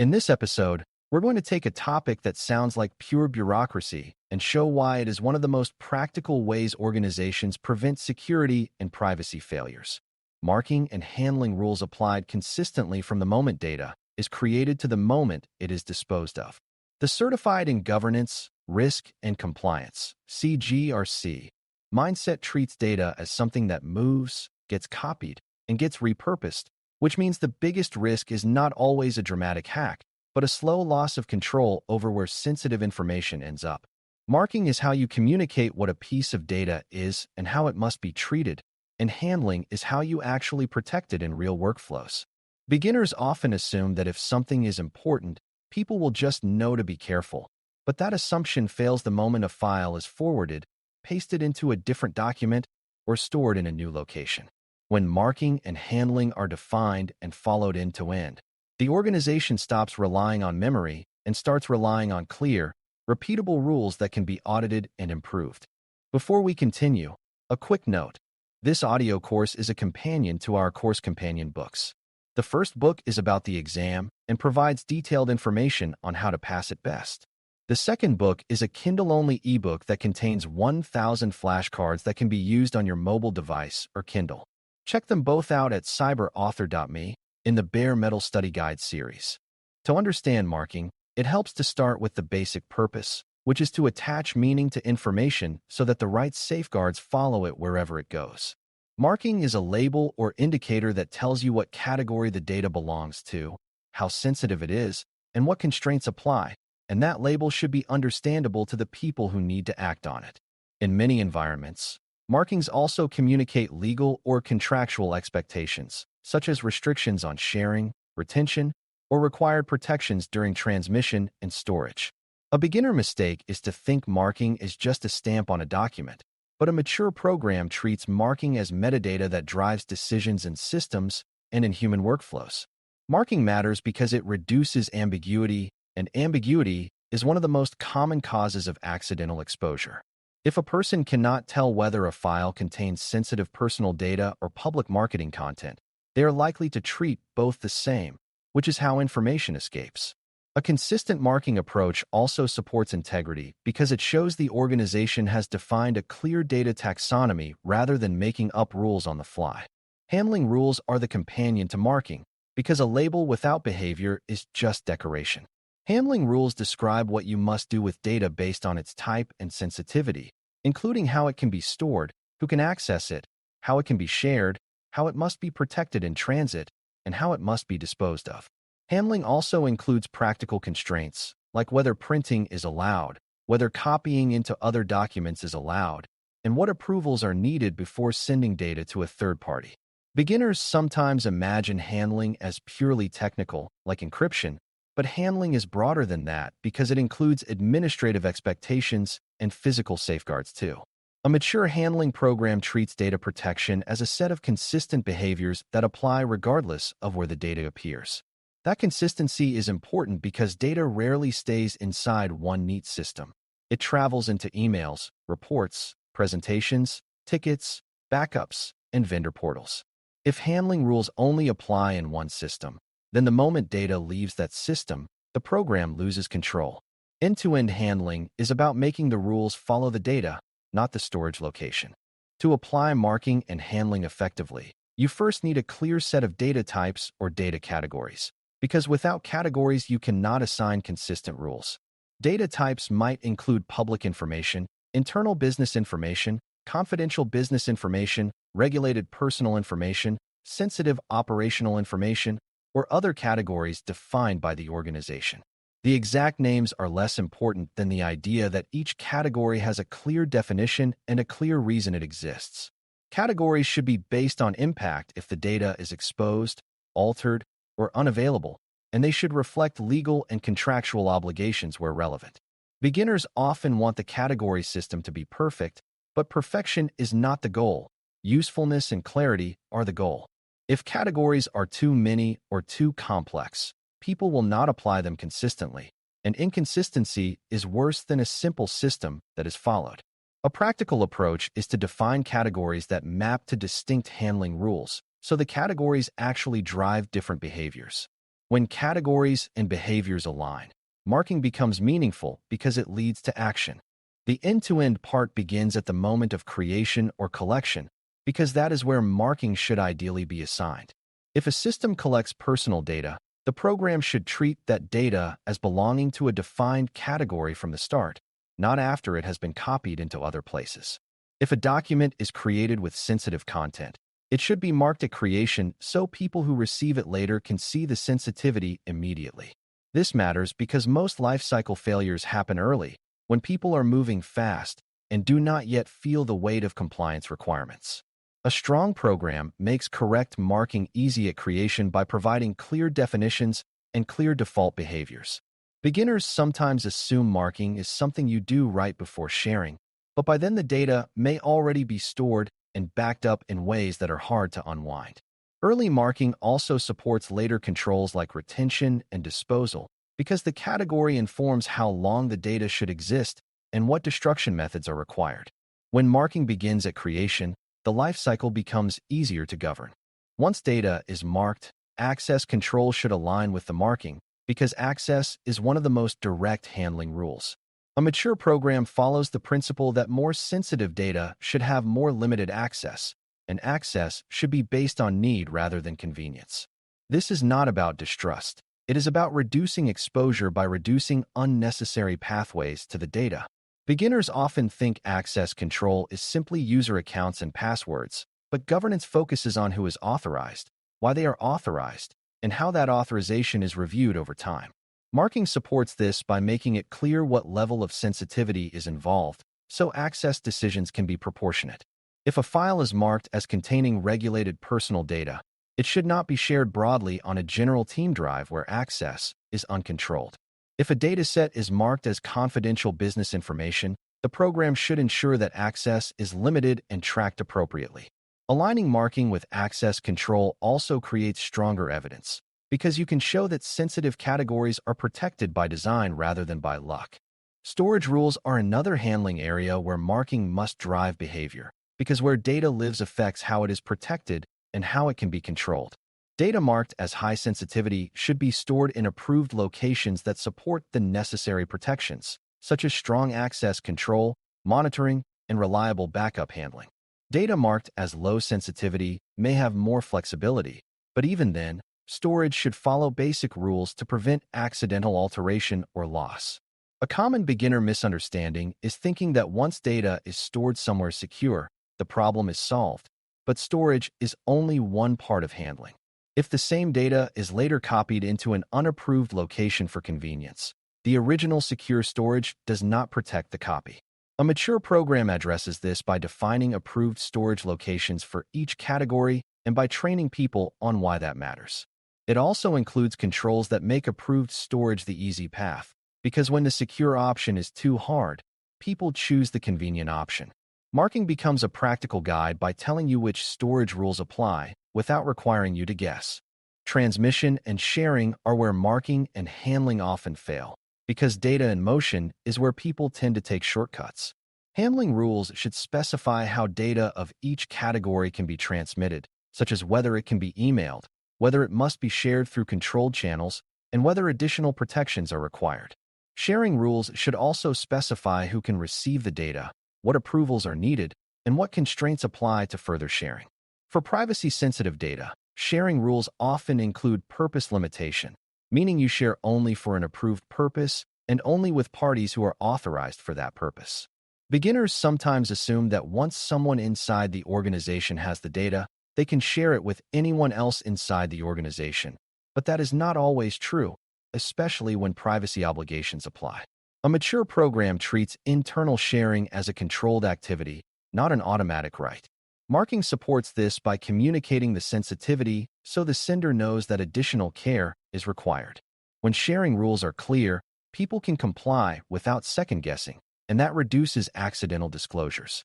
In this episode, we're going to take a topic that sounds like pure bureaucracy and show why it is one of the most practical ways organizations prevent security and privacy failures. Marking and handling rules applied consistently from the moment data is created to the moment it is disposed of. The Certified in Governance, Risk, and Compliance (CGRC) mindset treats data as something that moves, gets copied, and gets repurposed, which means the biggest risk is not always a dramatic hack, but a slow loss of control over where sensitive information ends up. Marking is how you communicate what a piece of data is and how it must be treated, and handling is how you actually protect it in real workflows. Beginners often assume that if something is important, people will just know to be careful, but that assumption fails the moment a file is forwarded, pasted into a different document, or stored in a new location. When marking and handling are defined and followed end to end, the organization stops relying on memory and starts relying on clear, repeatable rules that can be audited and improved. Before we continue, a quick note. This audio course is a companion to our course companion books. The first book is about the exam and provides detailed information on how to pass it best. The second book is a Kindle-only ebook that contains 1,000 flashcards that can be used on your mobile device or Kindle. Check them both out at cyberauthor.me in the Bare Metal Study Guide series. To understand marking, it helps to start with the basic purpose, which is to attach meaning to information so that the right safeguards follow it wherever it goes. Marking is a label or indicator that tells you what category the data belongs to, how sensitive it is, and what constraints apply, and that label should be understandable to the people who need to act on it. In many environments, markings also communicate legal or contractual expectations, such as restrictions on sharing, retention, or required protections during transmission and storage. A beginner mistake is to think marking is just a stamp on a document, but a mature program treats marking as metadata that drives decisions in systems and in human workflows. Marking matters because it reduces ambiguity, and ambiguity is one of the most common causes of accidental exposure. If a person cannot tell whether a file contains sensitive personal data or public marketing content, they are likely to treat both the same, which is how information escapes. A consistent marking approach also supports integrity because it shows the organization has defined a clear data taxonomy rather than making up rules on the fly. Handling rules are the companion to marking because a label without behavior is just decoration. Handling rules describe what you must do with data based on its type and sensitivity, including how it can be stored, who can access it, how it can be shared, how it must be protected in transit, and how it must be disposed of. Handling also includes practical constraints, like whether printing is allowed, whether copying into other documents is allowed, and what approvals are needed before sending data to a third party. Beginners sometimes imagine handling as purely technical, like encryption, but handling is broader than that because it includes administrative expectations and physical safeguards too. A mature handling program treats data protection as a set of consistent behaviors that apply regardless of where the data appears. That consistency is important because data rarely stays inside one neat system. It travels into emails, reports, presentations, tickets, backups, and vendor portals. If handling rules only apply in one system, then the moment data leaves that system, the program loses control. End-to-end handling is about making the rules follow the data, not the storage location. To apply marking and handling effectively, you first need a clear set of data types or data categories, because without categories you cannot assign consistent rules. Data types might include public information, internal business information, confidential business information, regulated personal information, sensitive operational information, or other categories defined by the organization. The exact names are less important than the idea that each category has a clear definition and a clear reason it exists. Categories should be based on impact if the data is exposed, altered, or unavailable, and they should reflect legal and contractual obligations where relevant. Beginners often want the category system to be perfect, but perfection is not the goal. Usefulness and clarity are the goal. If categories are too many or too complex, people will not apply them consistently, and inconsistency is worse than a simple system that is followed. A practical approach is to define categories that map to distinct handling rules, so the categories actually drive different behaviors. When categories and behaviors align, marking becomes meaningful because it leads to action. The end-to-end part begins at the moment of creation or collection, because that is where marking should ideally be assigned. If a system collects personal data, the program should treat that data as belonging to a defined category from the start, not after it has been copied into other places. If a document is created with sensitive content, it should be marked at creation so people who receive it later can see the sensitivity immediately. This matters because most lifecycle failures happen early, when people are moving fast and do not yet feel the weight of compliance requirements. A strong program makes correct marking easy at creation by providing clear definitions and clear default behaviors. Beginners sometimes assume marking is something you do right before sharing, but by then the data may already be stored and backed up in ways that are hard to unwind. Early marking also supports later controls like retention and disposal, because the category informs how long the data should exist and what destruction methods are required. When marking begins at creation, the lifecycle becomes easier to govern. Once data is marked, access control should align with the marking, because access is one of the most direct handling rules. A mature program follows the principle that more sensitive data should have more limited access, and access should be based on need rather than convenience. This is not about distrust. It is about reducing exposure by reducing unnecessary pathways to the data. Beginners often think access control is simply user accounts and passwords, but governance focuses on who is authorized, why they are authorized, and how that authorization is reviewed over time. Marking supports this by making it clear what level of sensitivity is involved, so access decisions can be proportionate. If a file is marked as containing regulated personal data, it should not be shared broadly on a general team drive where access is uncontrolled. If a dataset is marked as confidential business information, the program should ensure that access is limited and tracked appropriately. Aligning marking with access control also creates stronger evidence, because you can show that sensitive categories are protected by design rather than by luck. Storage rules are another handling area where marking must drive behavior, because where data lives affects how it is protected and how it can be controlled. Data marked as high sensitivity should be stored in approved locations that support the necessary protections, such as strong access control, monitoring, and reliable backup handling. Data marked as low sensitivity may have more flexibility, but even then, storage should follow basic rules to prevent accidental alteration or loss. A common beginner misunderstanding is thinking that once data is stored somewhere secure, the problem is solved, but storage is only one part of handling. If the same data is later copied into an unapproved location for convenience, the original secure storage does not protect the copy. A mature program addresses this by defining approved storage locations for each category and by training people on why that matters. It also includes controls that make approved storage the easy path, because when the secure option is too hard, people choose the convenient option. Marking becomes a practical guide by telling you which storage rules apply without requiring you to guess. Transmission and sharing are where marking and handling often fail, because data in motion is where people tend to take shortcuts. Handling rules should specify how data of each category can be transmitted, such as whether it can be emailed, whether it must be shared through controlled channels, and whether additional protections are required. Sharing rules should also specify who can receive the data, what approvals are needed, and what constraints apply to further sharing. For privacy-sensitive data, sharing rules often include purpose limitation, meaning you share only for an approved purpose and only with parties who are authorized for that purpose. Beginners sometimes assume that once someone inside the organization has the data, they can share it with anyone else inside the organization, but that is not always true, especially when privacy obligations apply. A mature program treats internal sharing as a controlled activity, not an automatic right. Marking supports this by communicating the sensitivity so the sender knows that additional care is required. When sharing rules are clear, people can comply without second-guessing, and that reduces accidental disclosures.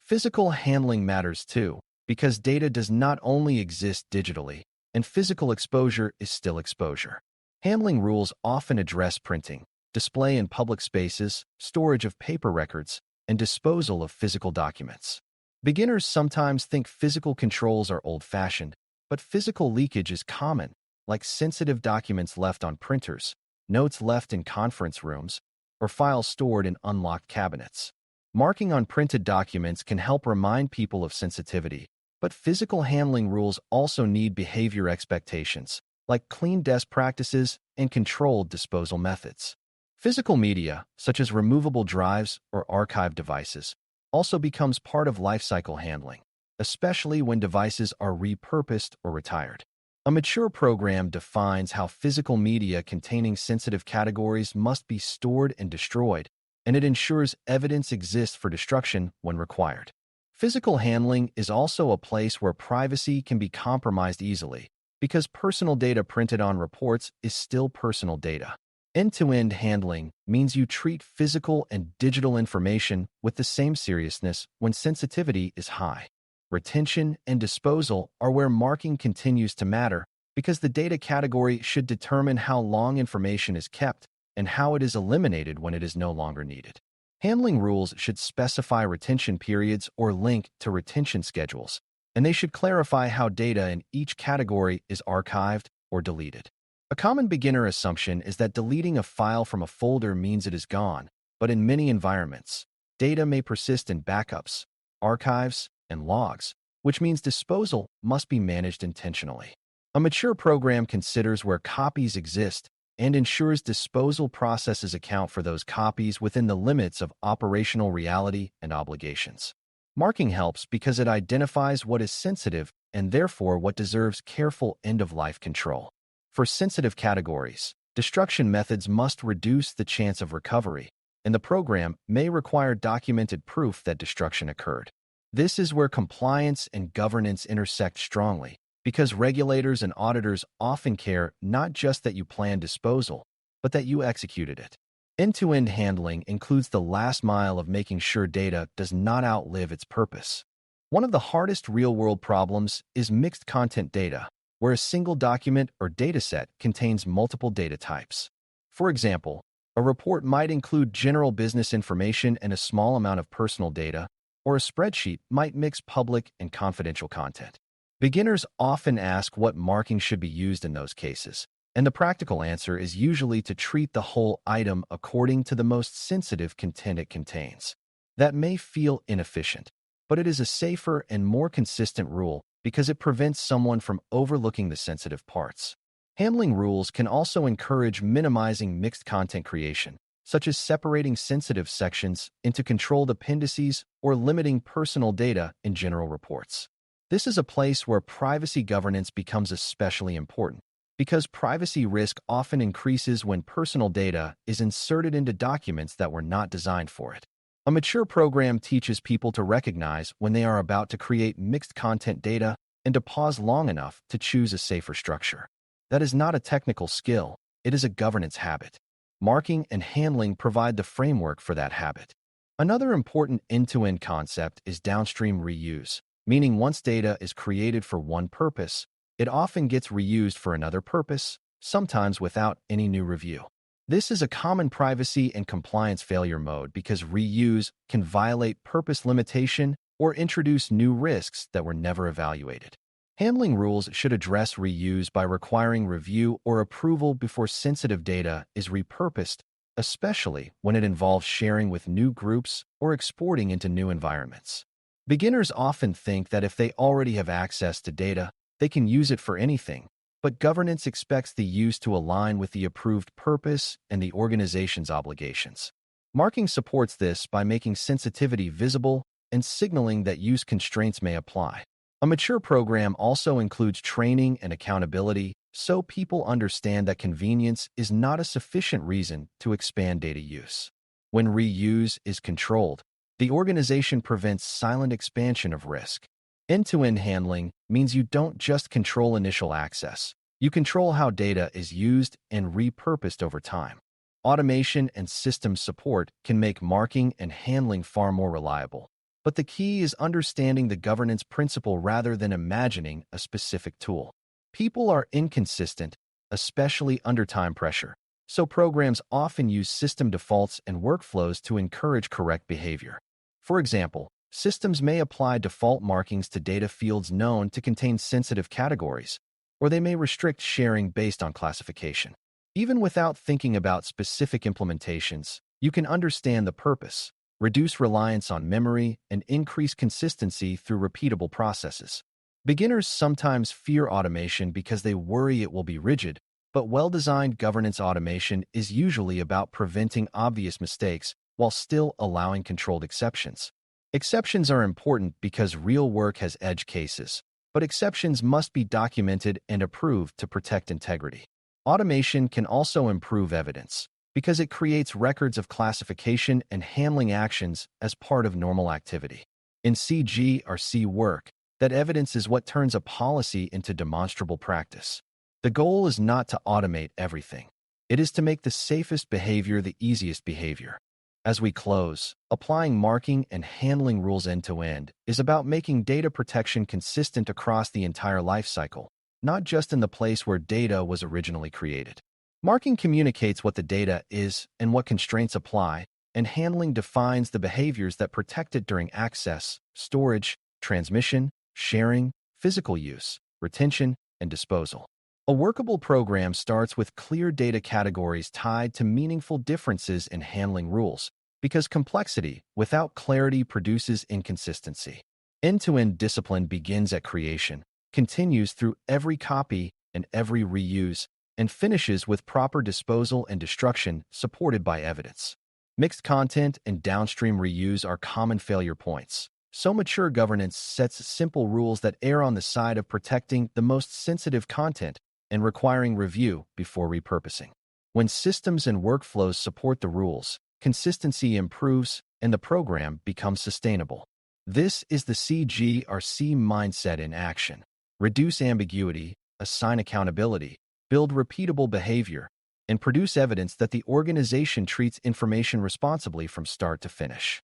Physical handling matters too, because data does not only exist digitally, and physical exposure is still exposure. Handling rules often address printing, display in public spaces, storage of paper records, and disposal of physical documents. Beginners sometimes think physical controls are old-fashioned, but physical leakage is common, like sensitive documents left on printers, notes left in conference rooms, or files stored in unlocked cabinets. Marking on printed documents can help remind people of sensitivity, but physical handling rules also need behavior expectations, like clean desk practices and controlled disposal methods. Physical media, such as removable drives or archive devices, also becomes part of lifecycle handling, especially when devices are repurposed or retired. A mature program defines how physical media containing sensitive categories must be stored and destroyed, and it ensures evidence exists for destruction when required. Physical handling is also a place where privacy can be compromised easily, because personal data printed on reports is still personal data. End-to-end handling means you treat physical and digital information with the same seriousness when sensitivity is high. Retention and disposal are where marking continues to matter, because the data category should determine how long information is kept and how it is eliminated when it is no longer needed. Handling rules should specify retention periods or link to retention schedules, and they should clarify how data in each category is archived or deleted. A common beginner assumption is that deleting a file from a folder means it is gone, but in many environments, data may persist in backups, archives, and logs, which means disposal must be managed intentionally. A mature program considers where copies exist and ensures disposal processes account for those copies within the limits of operational reality and obligations. Marking helps because it identifies what is sensitive and therefore what deserves careful end-of-life control. For sensitive categories, destruction methods must reduce the chance of recovery, and the program may require documented proof that destruction occurred. This is where compliance and governance intersect strongly, because regulators and auditors often care not just that you plan disposal, but that you executed it. End-to-end handling includes the last mile of making sure data does not outlive its purpose. One of the hardest real-world problems is mixed content data, where a single document or dataset contains multiple data types. For example, a report might include general business information and a small amount of personal data, or a spreadsheet might mix public and confidential content. Beginners often ask what marking should be used in those cases, and the practical answer is usually to treat the whole item according to the most sensitive content it contains. That may feel inefficient, but it is a safer and more consistent rule because it prevents someone from overlooking the sensitive parts. Handling rules can also encourage minimizing mixed content creation, such as separating sensitive sections into controlled appendices or limiting personal data in general reports. This is a place where privacy governance becomes especially important, because privacy risk often increases when personal data is inserted into documents that were not designed for it. A mature program teaches people to recognize when they are about to create mixed content data and to pause long enough to choose a safer structure. That is not a technical skill, it is a governance habit. Marking and handling provide the framework for that habit. Another important end-to-end concept is downstream reuse, meaning once data is created for one purpose, it often gets reused for another purpose, sometimes without any new review. This is a common privacy and compliance failure mode because reuse can violate purpose limitation or introduce new risks that were never evaluated. Handling rules should address reuse by requiring review or approval before sensitive data is repurposed, especially when it involves sharing with new groups or exporting into new environments. Beginners often think that if they already have access to data, they can use it for anything, but governance expects the use to align with the approved purpose and the organization's obligations. Marking supports this by making sensitivity visible and signaling that use constraints may apply. A mature program also includes training and accountability so people understand that convenience is not a sufficient reason to expand data use. When reuse is controlled, the organization prevents silent expansion of risk. End-to-end handling means you don't just control initial access. You control how data is used and repurposed over time. Automation and systems support can make marking and handling far more reliable. But the key is understanding the governance principle rather than imagining a specific tool. People are inconsistent, especially under time pressure, so programs often use system defaults and workflows to encourage correct behavior. For example, systems may apply default markings to data fields known to contain sensitive categories, or they may restrict sharing based on classification. Even without thinking about specific implementations, you can understand the purpose, reduce reliance on memory, and increase consistency through repeatable processes. Beginners sometimes fear automation because they worry it will be rigid, but well-designed governance automation is usually about preventing obvious mistakes while still allowing controlled exceptions. Exceptions are important because real work has edge cases, but exceptions must be documented and approved to protect integrity. Automation can also improve evidence because it creates records of classification and handling actions as part of normal activity. In CG/C work, that evidence is what turns a policy into demonstrable practice. The goal is not to automate everything. It is to make the safest behavior the easiest behavior. As we close, applying marking and handling rules end-to-end is about making data protection consistent across the entire lifecycle, not just in the place where data was originally created. Marking communicates what the data is and what constraints apply, and handling defines the behaviors that protect it during access, storage, transmission, sharing, physical use, retention, and disposal. A workable program starts with clear data categories tied to meaningful differences in handling rules, because complexity without clarity produces inconsistency. End-to-end discipline begins at creation, continues through every copy and every reuse, and finishes with proper disposal and destruction supported by evidence. Mixed content and downstream reuse are common failure points. So mature governance sets simple rules that err on the side of protecting the most sensitive content and requiring review before repurposing. When systems and workflows support the rules, consistency improves and the program becomes sustainable. This is the CG/C mindset in action. Reduce ambiguity, assign accountability, build repeatable behavior, and produce evidence that the organization treats information responsibly from start to finish.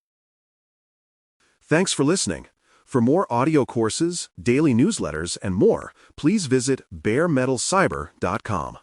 Thanks for listening. For more audio courses, daily newsletters, and more, please visit baremetalcyber.com.